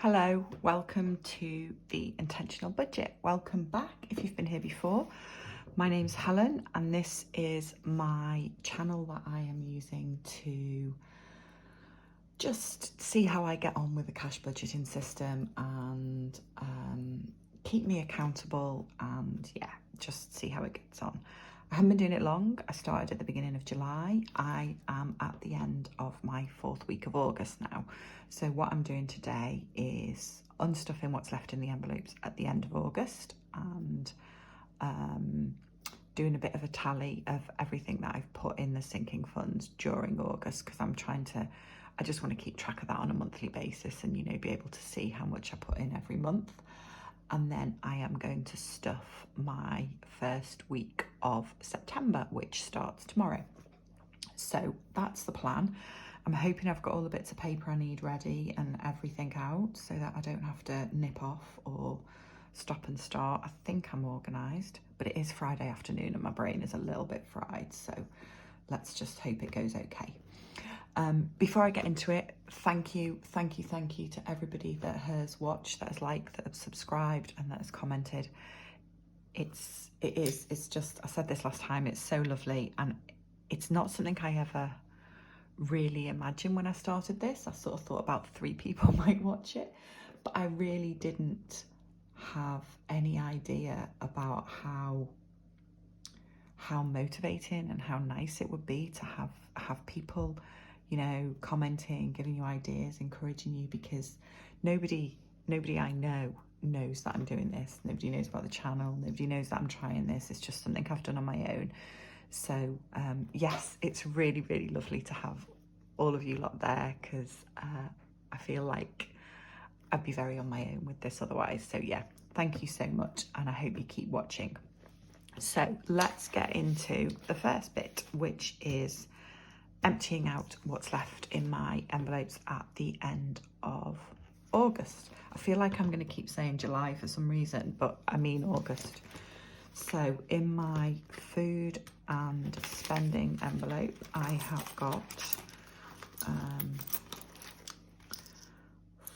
Hello, welcome to the Intentional Budget. Welcome back if you've been here before. My name's Helen and this is my channel that I am using to just see how I get on with the cash budgeting system and keep me accountable and just see how it gets on. I haven't been doing it long. I started at the beginning of July. I am at the end of my 4th week of August now. So what I'm doing today is unstuffing what's left in the envelopes at the end of August and doing a bit of a tally of everything that I've put in the sinking funds during August, because I just want to keep track of that on a monthly basis and, be able to see how much I put in every month. And then I am going to stuff my first week of September, which starts tomorrow. So that's the plan. I'm hoping I've got all the bits of paper I need ready and everything out so that I don't have to nip off or stop and start. I think I'm organised, but it is Friday afternoon and my brain is a little bit fried. So let's just hope it goes okay. Before I get into it, thank you to everybody that has watched, that has liked, that has subscribed and that has commented. It's just, I said this last time, it's so lovely, and it's not something I ever really imagined when I started this. I sort of thought about 3 people might watch it, but I really didn't have any idea about how motivating and how nice it would be to have people commenting, giving you ideas, encouraging you, because nobody I know knows that I'm doing this. Nobody knows about the channel. Nobody knows that I'm trying this. It's just something I've done on my own. So yes, it's really, really lovely to have all of you lot there, because I feel like I'd be very on my own with this otherwise. So yeah, thank you so much, and I hope you keep watching. So let's get into the first bit, which is emptying out what's left in my envelopes at the end of August. I feel like I'm going to keep saying July for some reason, but I mean August. So in my food and spending envelope, I have got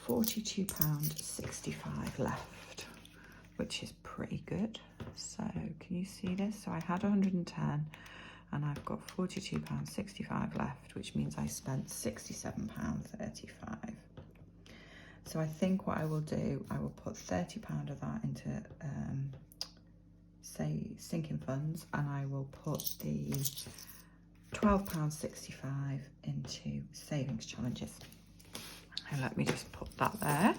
£42.65 left, which is pretty good. So can you see this? So I had 110 and I've got £42.65 left, which means I spent £67.35. So I think what I will do, I will put £30 of that into say sinking funds, and I will put the £12.65 into savings challenges. And let me just put that there.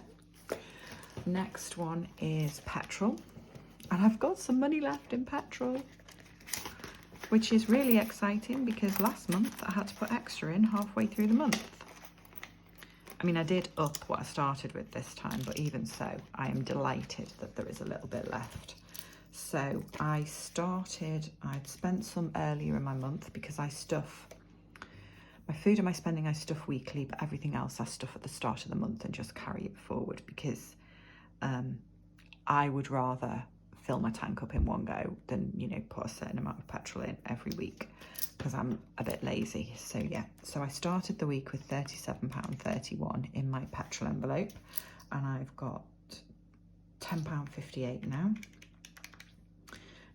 Next one is petrol, and I've got some money left in petrol, which is really exciting because last month I had to put extra in halfway through the month. I mean, I did up what I started with this time, but even so, I am delighted that there is a little bit left. So I'd spent some earlier in my month because I stuff my food and my spending, I stuff weekly, but everything else I stuff at the start of the month and just carry it forward, because I would rather fill my tank up in one go than, put a certain amount of petrol in every week, because I'm a bit lazy. So yeah, so I started the week with £37.31 in my petrol envelope, and I've got £10.58 now,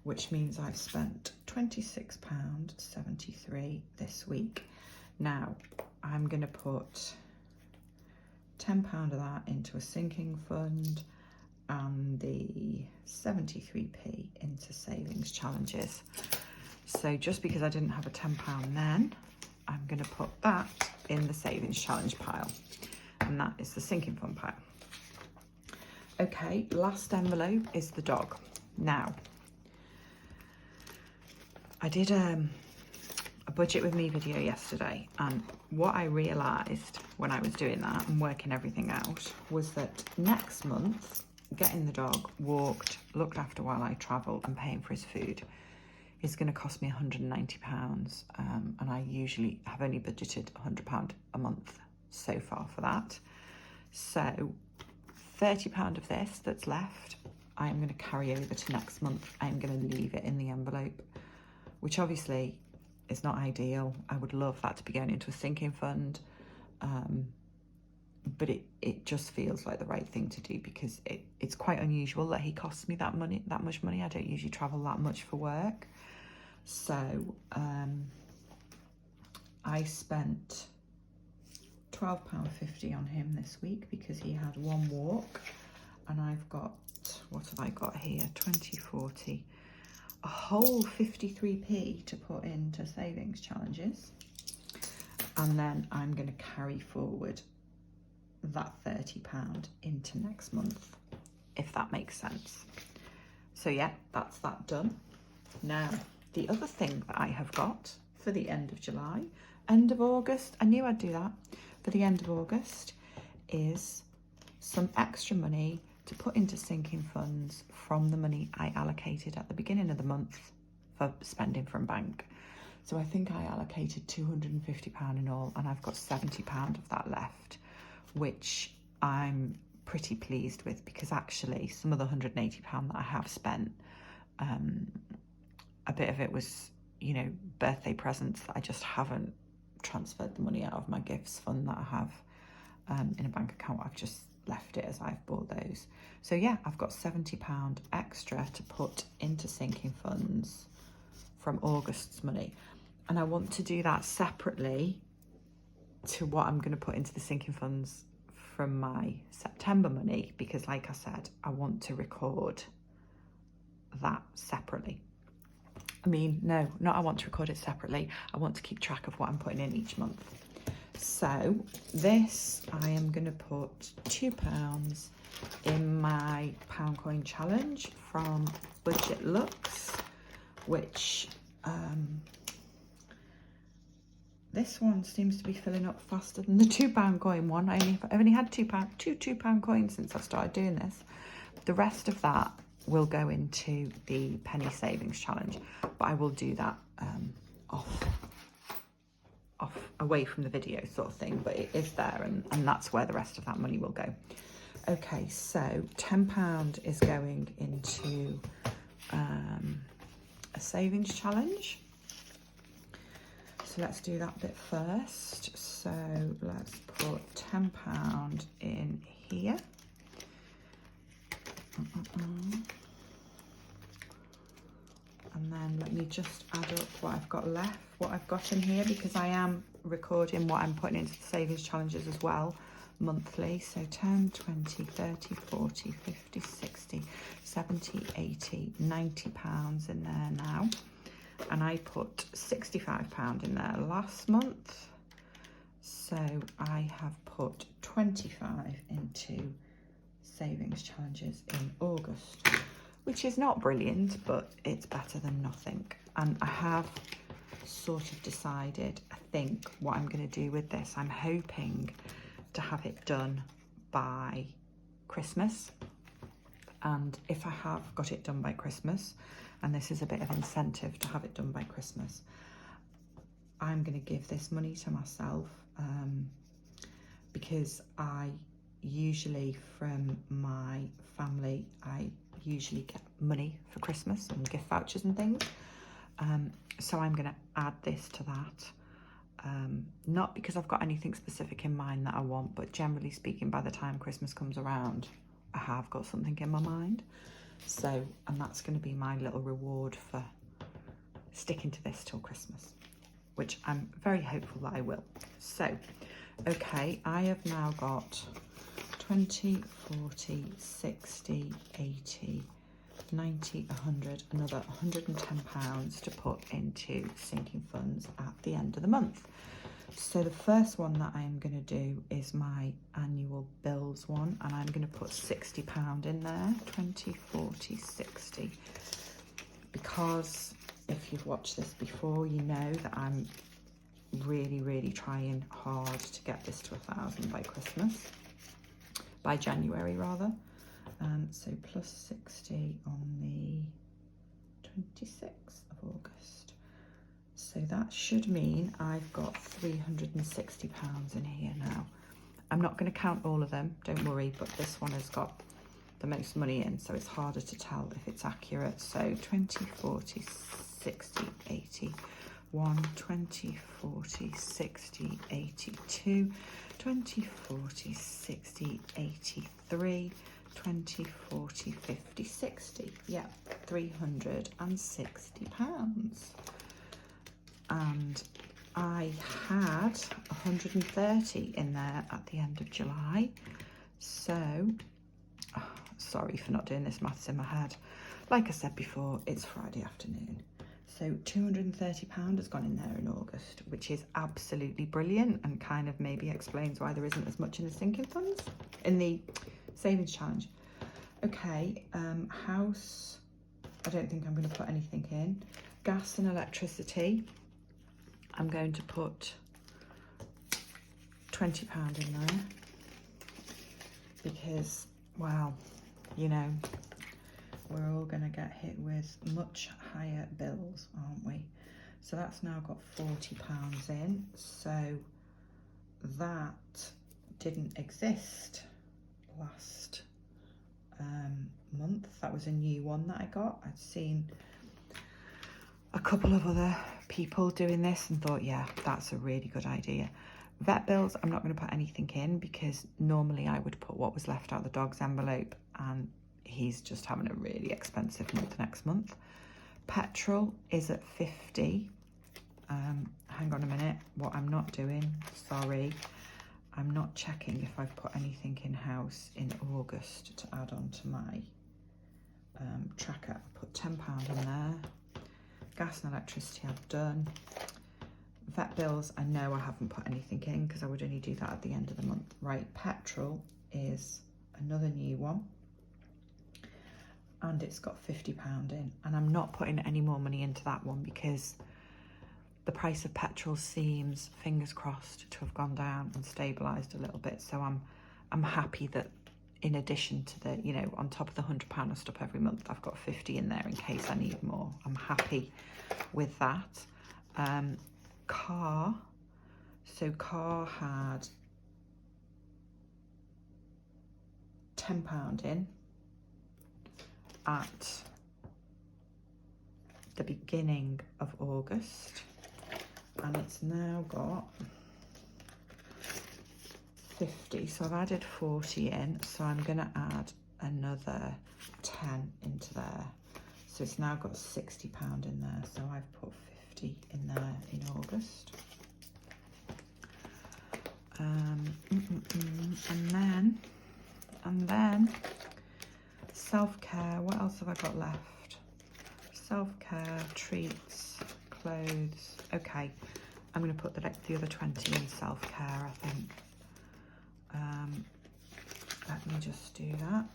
which means I've spent £26.73 this week. Now I'm going to put £10 of that into a sinking fund and the 73p into savings challenges. So just because I didn't have a £10 then, I'm going to put that in the savings challenge pile, and that is the sinking fund pile. Okay, last envelope is the dog. Now, I did a budget with me video yesterday, and what I realised when I was doing that and working everything out was that next month, getting the dog walked, looked after while I travel, and paying for his food is going to cost me £190, and I usually have only budgeted £100 a month so far for that. So £30 of this that's left, I'm going to carry over to next month. I'm going to leave it in the envelope, which obviously is not ideal. I would love that to be going into a sinking fund, but it just feels like the right thing to do, because it's quite unusual that he costs me that much money. I don't usually travel that much for work. So I spent £12.50 on him this week because he had one walk, and I've got, what have I got here, 20, 40, a whole 53p to put into savings challenges, and then I'm going to carry forward that £30 into next month, if that makes sense. So yeah, that's that done. Now, the other thing that I have got for the end of July, end of August, I knew I'd do that, for the end of August, is some extra money to put into sinking funds from the money I allocated at the beginning of the month for spending from bank. So I think I allocated £250 in all, and I've got £70 of that left, which I'm pretty pleased with, because actually some of the £180 that I have spent, a bit of it was, you know, birthday presents that I just haven't transferred the money out of my gifts fund that I have in a bank account. I've just left it as I've bought those. So yeah, I've got £70 extra to put into sinking funds from August's money, and I want to do that separately to what I'm going to put into the sinking funds from my September money, because like I said, I want to record that separately. I mean, no, not I want to record it separately. I want to keep track of what I'm putting in each month. So this, I am going to put £2 in my pound coin challenge from Budget Looks, which this one seems to be filling up faster than the £2 coin one. I've only had two £2 coins since I started doing this. The rest of that will go into the penny savings challenge, but I will do that off away from the video sort of thing, but it is there, and that's where the rest of that money will go. Okay, so £10 is going into a savings challenge. So let's do that bit first. So let's put £10 in here. And then let me just add up what I've got left, what I've got in here, because I am recording what I'm putting into the savings challenges as well monthly. So 10, 20, 30, 40, 50, 60, 70, 80, £90 in there now. And I put £65 in there last month. So I have put 25 into savings challenges in August, which is not brilliant, but it's better than nothing. And I have sort of decided, I think, what I'm going to do with this. I'm hoping to have it done by Christmas. And if I have got it done by Christmas, and this is a bit of incentive to have it done by Christmas, I'm going to give this money to myself, because I usually, from my family, I usually get money for Christmas and gift vouchers and things. So I'm going to add this to that. Not because I've got anything specific in mind that I want, but generally speaking, by the time Christmas comes around, I have got something in my mind. So, and that's going to be my little reward for sticking to this till Christmas, which I'm very hopeful that I will. So, okay, I have now got 20, 40, 60, 80, 90, 100, another £110 to put into sinking funds at the end of the month. So the first one that I am going to do is my annual bills one, and I'm going to put £60 in there, 20, 40, 60, because if you've watched this before, you know that I'm really trying hard to get this to 1,000 by Christmas, by January rather. So plus 60 on the 26th of August. So that should mean I've got £360 in here now. I'm not going to count all of them, don't worry, but this one has got the most money in, so it's harder to tell if it's accurate. So 20, 40, 60, 80, 1, 20, 40, 60, 82, 20, 40, 60, 83, 20, 40, 50, 60. Yeah, £360. And I had 130 in there at the end of July. So, sorry for not doing this maths in my head. Like I said before, it's Friday afternoon. So £230 has gone in there in August, which is absolutely brilliant and kind of maybe explains why there isn't as much in the sinking funds, in the savings challenge. Okay, house, I don't think I'm going to put anything in. Gas and electricity, I'm going to put £20 in there because, well, you know, we're all going to get hit with much higher bills, aren't we? So that's now got £40 in. So that didn't exist last month. That was a new one that I got. I'd seen a couple of other people doing this and thought, yeah, that's a really good idea. Vet bills, I'm not going to put anything in because normally I would put what was left out of the dog's envelope, and he's just having a really expensive month next month. Petrol is at 50. Hang on a minute. What I'm not doing, sorry, I'm not checking if I've put anything in house in August to add on to my tracker. I put £10 in there. Gas and electricity I've done. Vet bills, I know I haven't put anything in because I would only do that at the end of the month. Right, petrol is another new one. And it's got £50 in. And I'm not putting any more money into that one because the price of petrol seems, fingers crossed, to have gone down and stabilised a little bit. So I'm happy that in addition to the, you know, on top of the £100 I stop every month, I've got 50 in there in case I need more. I'm happy with that. Car, so car had £10 in at the beginning of August, and it's now got 50, so I've added 40 in, so I'm going to add another 10 into there, so it's now got £60 in there, so I've put 50 in there in August. And then self-care, what else have I got left? Self-care, treats, clothes. Okay, I'm going to put the other 20 in self-care, I think. Let me just do that.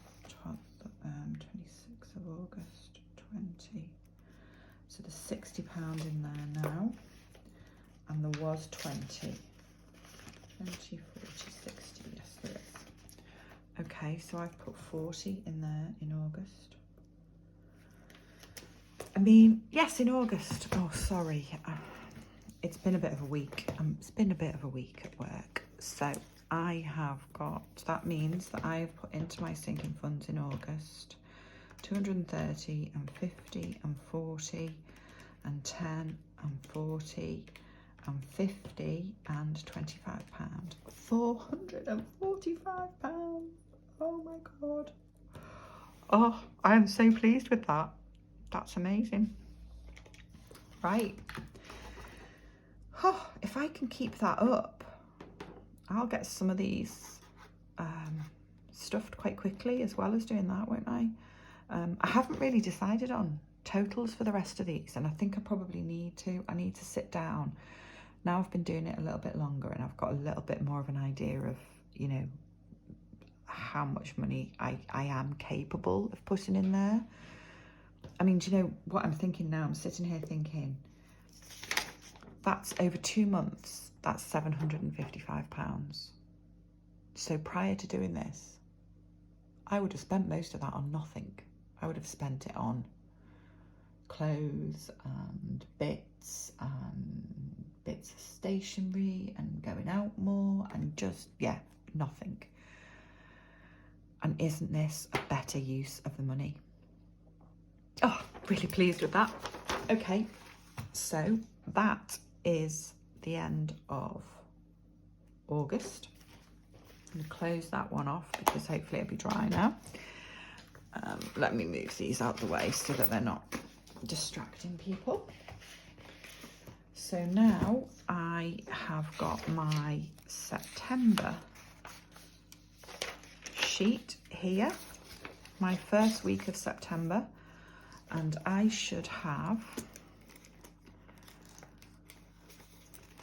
26th of August, 20. So there's £60 in there now, and there was 20. 20, 40, 60, yes there is. Okay, so I've put 40 in there in August. I mean, yes, in August. Oh, sorry. It's been a bit of a week. It's been a bit of a week at work. So I have got, that means that I have put into my sinking funds in August 230 and 50 and 40 and 10 and 40 and 50 and £25. £445. Oh my God. Oh, I am so pleased with that. That's amazing. Right. Oh, if I can keep that up, I'll get some of these stuffed quite quickly as well as doing that, won't I? I haven't really decided on totals for the rest of these, and I think I probably need to. I need to sit down. Now I've been doing it a little bit longer and I've got a little bit more of an idea of, you know, how much money I am capable of putting in there. I mean, do you know what I'm thinking now? I'm sitting here thinking, that's over 2 months, that's £755. So prior to doing this, I would have spent most of that on nothing. I would have spent it on clothes and bits of stationery and going out more and just, yeah, nothing. And isn't this a better use of the money? Oh, really pleased with that. Okay, so that is the end of August. going to close that one off because hopefully it'll be dry now. Let me move these out the way so that they're not distracting people. So now I have got my September sheet here, my first week of September, and I should have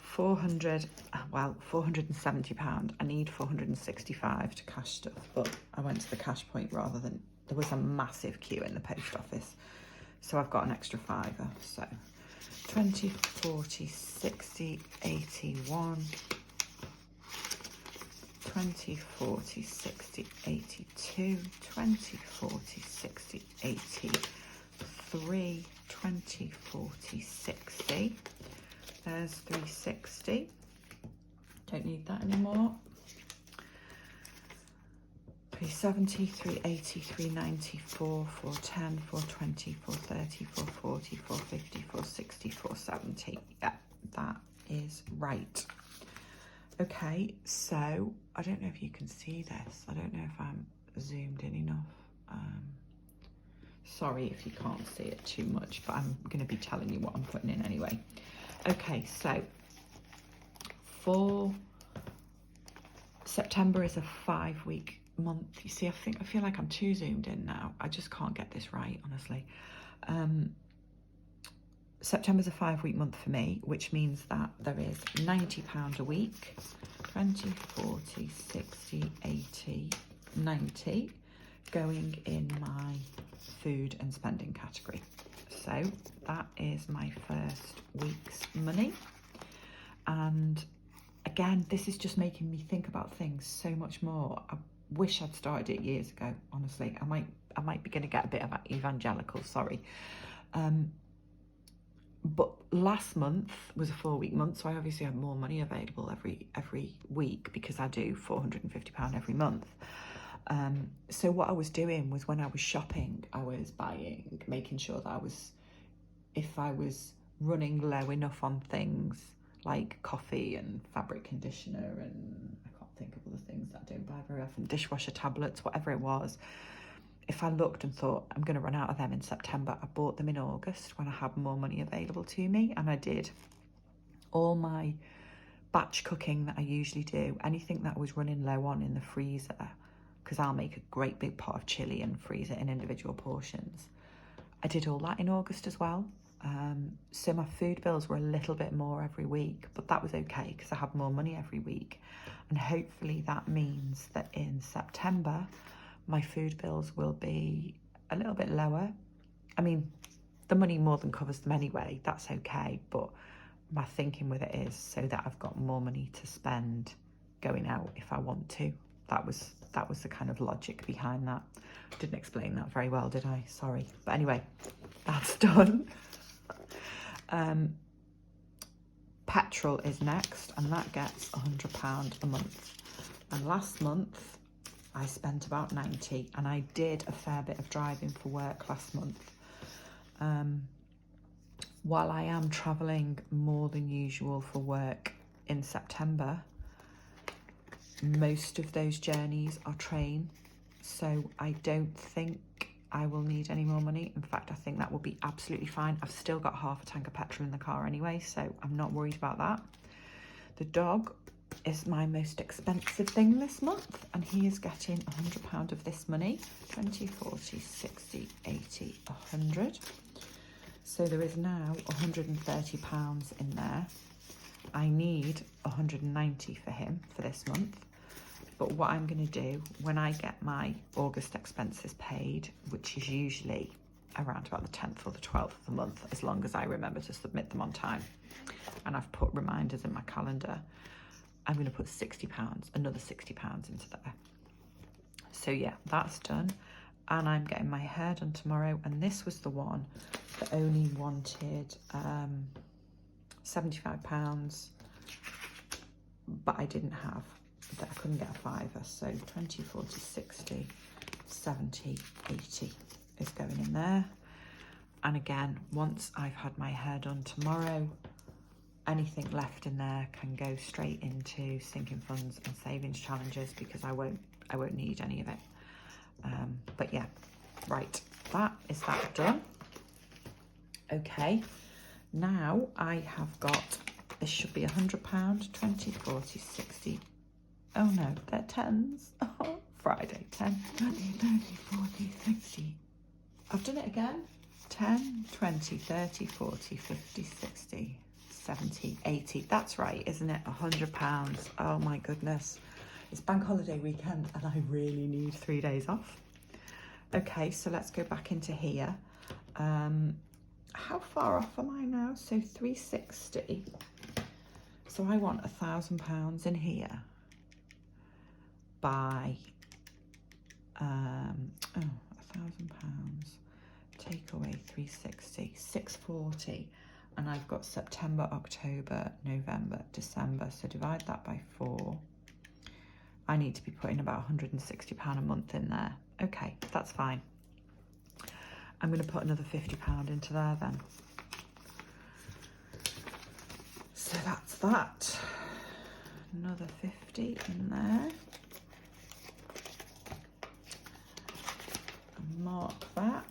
470 pounds. I need 465 to cash stuff, but I went to the cash point rather than, there was a massive queue in the post office, so I've got an extra fiver. So 20, 40, 60, 81, 20, 40, 60, 82, 20, 40, 60, 83, 20, 40, 60. There's 360. Don't need that anymore. 370, 380, 390, 410, 420, 430, 440, 450, 460, 470. Yeah, that is right. Okay, so I don't know if you can see this. I don't know if I'm zoomed in enough. Sorry if you can't see it too much, but I'm going to be telling you what I'm putting in anyway. Okay, so for September is a 5-week month. You see, I feel like I'm too zoomed in now. I just can't get this right, honestly. September's a 5-week month for me, which means that there is £90 a week, 20, 40, 60, 80, 90 going in my food and spending category. So that is my first week's money. And again, this is just making me think about things so much more. I wish I'd started it years ago, honestly. I might be going to get a bit of evangelical, sorry. But last month was a 4-week month, so I obviously have more money available every week because I do £450 every month. So what I was doing was, when I was shopping, I was buying, making sure that if I was running low enough on things like coffee and fabric conditioner, and I can't think of other things that I don't buy very often, dishwasher tablets, whatever it was. If I looked and thought I'm going to run out of them in September, I bought them in August when I had more money available to me, and I did all my batch cooking that I usually do, anything that I was running low on in the freezer, because I'll make a great big pot of chilli and freeze it in individual portions. I did all that in August as well. So my food bills were a little bit more every week, but that was okay because I have more money every week. And hopefully that means that in September, my food bills will be a little bit lower. I mean, the money more than covers them anyway, that's okay. But my thinking with it is so that I've got more money to spend going out if I want to. That was the kind of logic behind that. Didn't explain that very well, did I? Sorry. But anyway, that's done. Petrol is next, and that gets £100 a month. And last month I spent about 90, and I did a fair bit of driving for work last month. While I am travelling more than usual for work in September, most of those journeys are train, so I don't think I will need any more money. In fact, I think that will be absolutely fine. I've still got half a tank of petrol in the car anyway, so I'm not worried about that. The dog is my most expensive thing this month, and he is getting £100 of this money, 20, 40, 60, 80, 100. So there is now £130 in there. I need 190 for him for this month. But what I'm going to do when I get my August expenses paid, which is usually around about the 10th or the 12th of the month, as long as I remember to submit them on time, and I've put reminders in my calendar, I'm going to put £60, another £60 into there. So yeah, that's done. And I'm getting my hair done tomorrow. And this was the one that only wanted £75, but I didn't have, that I couldn't get a fiver. So 20, 40, 60, 70, 80 is going in there. And again, once I've had my hair done tomorrow, I'm going to put £60 into there. So £20, 40, 60, 70, 80 is going in there. And again, once I've had my hair done tomorrow, I'm going to put £60 into there. So £20, 40, 60, 70, 80 is going in there. And again, once I've had my hair done tomorrow, anything left in there can go straight into sinking funds and savings challenges, because I won't need any of it. But yeah, right, that is that done. Okay, now I have got, this should be £100, 20, 40, 60. Oh no, they're tens. Oh, Friday, 10, 20, 30, 40, 60. I've done it again. 10, 20, 30, 40, 50, 60, 70, 80. That's right, isn't it? £100. Oh my goodness. It's bank holiday weekend and I really need 3 days off. Okay, so let's go back into here. How far off am I now? So 360. So I want £1,000 in here by £1,000. Take away 360, 640, and I've got September, October, November, December. So divide that by 4. I need to be putting about £160 a month in there. Okay, that's fine. I'm going to put another £50 into there then. So that's that. Another 50 in there. And mark that.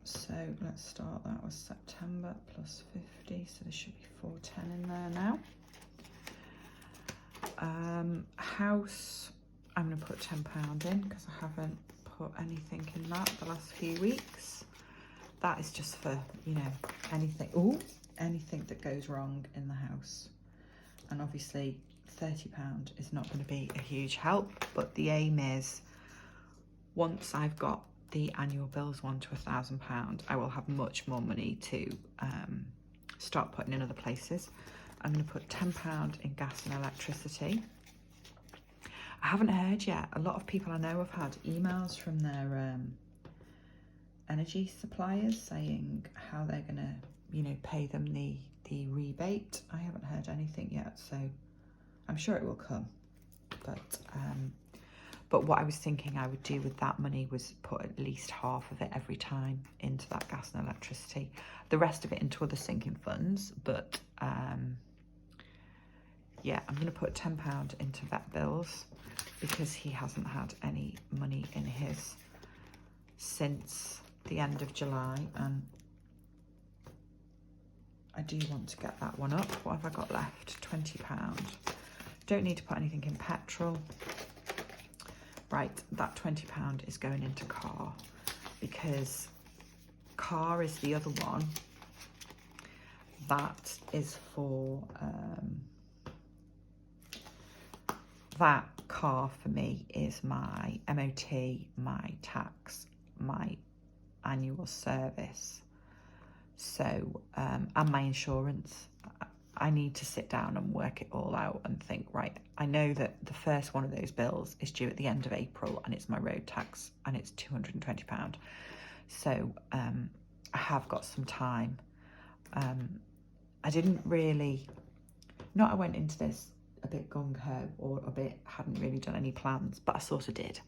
So let's start that with September plus 50. So there should be 410 in there now. House, I'm going to put £10 in because I haven't put anything in that the last few weeks. That is just for, you know, anything that goes wrong in the house. And obviously £30 is not going to be a huge help, but the aim is once I've got the annual bills one to £1,000, I will have much more money to start putting in other places. I'm going to put £10 in gas and electricity. I haven't heard yet. A lot of people I know have had emails from their energy suppliers saying how they're going to, you know, pay them the rebate. I haven't heard anything yet, so I'm sure it will come. But what I was thinking I would do with that money was put at least half of it every time into that gas and electricity, the rest of it into other sinking funds. But yeah, I'm going to put £10 into vet bills because he hasn't had any money in his since the end of July, and I do want to get that one up. What have I got left? £20. Don't need to put anything in petrol. Right, that £20 is going into car, because car is the other one. That is for, that car for me is my MOT, my tax, my annual service. So, and my insurance. I need to sit down and work it all out and think, right, I know that the first one of those bills is due at the end of April and it's my road tax and it's £220. So I have got some time. I didn't really, I went into this a bit gung-ho or hadn't really done any plans, but I sort of did.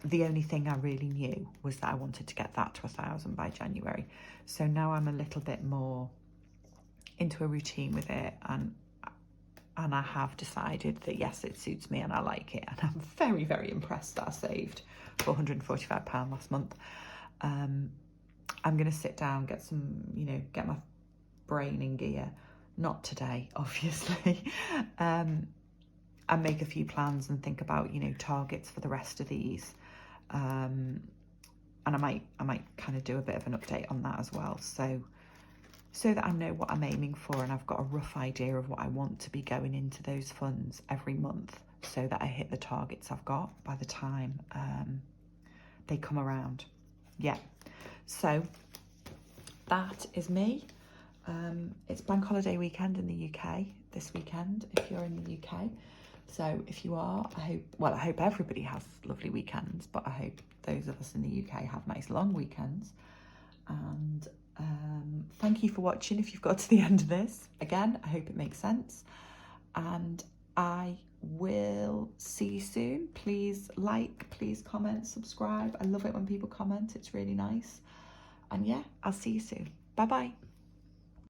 The only thing I really knew was that I wanted to get that to 1,000 by January. So now I'm a little bit more into a routine with it, and I have decided that yes, it suits me and I like it, and I'm very, very impressed that I saved £445 last month. I'm going to sit down, get some, get my brain in gear, not today obviously, and make a few plans and think about targets for the rest of these, and I might kind of do a bit of an update on that as well, so that I know what I'm aiming for and I've got a rough idea of what I want to be going into those funds every month, so that I hit the targets I've got by the time they come around. Yeah, so that is me. It's bank holiday weekend in the UK this weekend if you're in the UK. So if you are, I hope everybody has lovely weekends, but I hope those of us in the UK have nice long weekends. And thank you for watching if you've got to the end of this. Again, I hope it makes sense, and I will see you soon. Please like, please comment, subscribe. I love it when people comment, it's really nice. And yeah, I'll see you soon. Bye bye.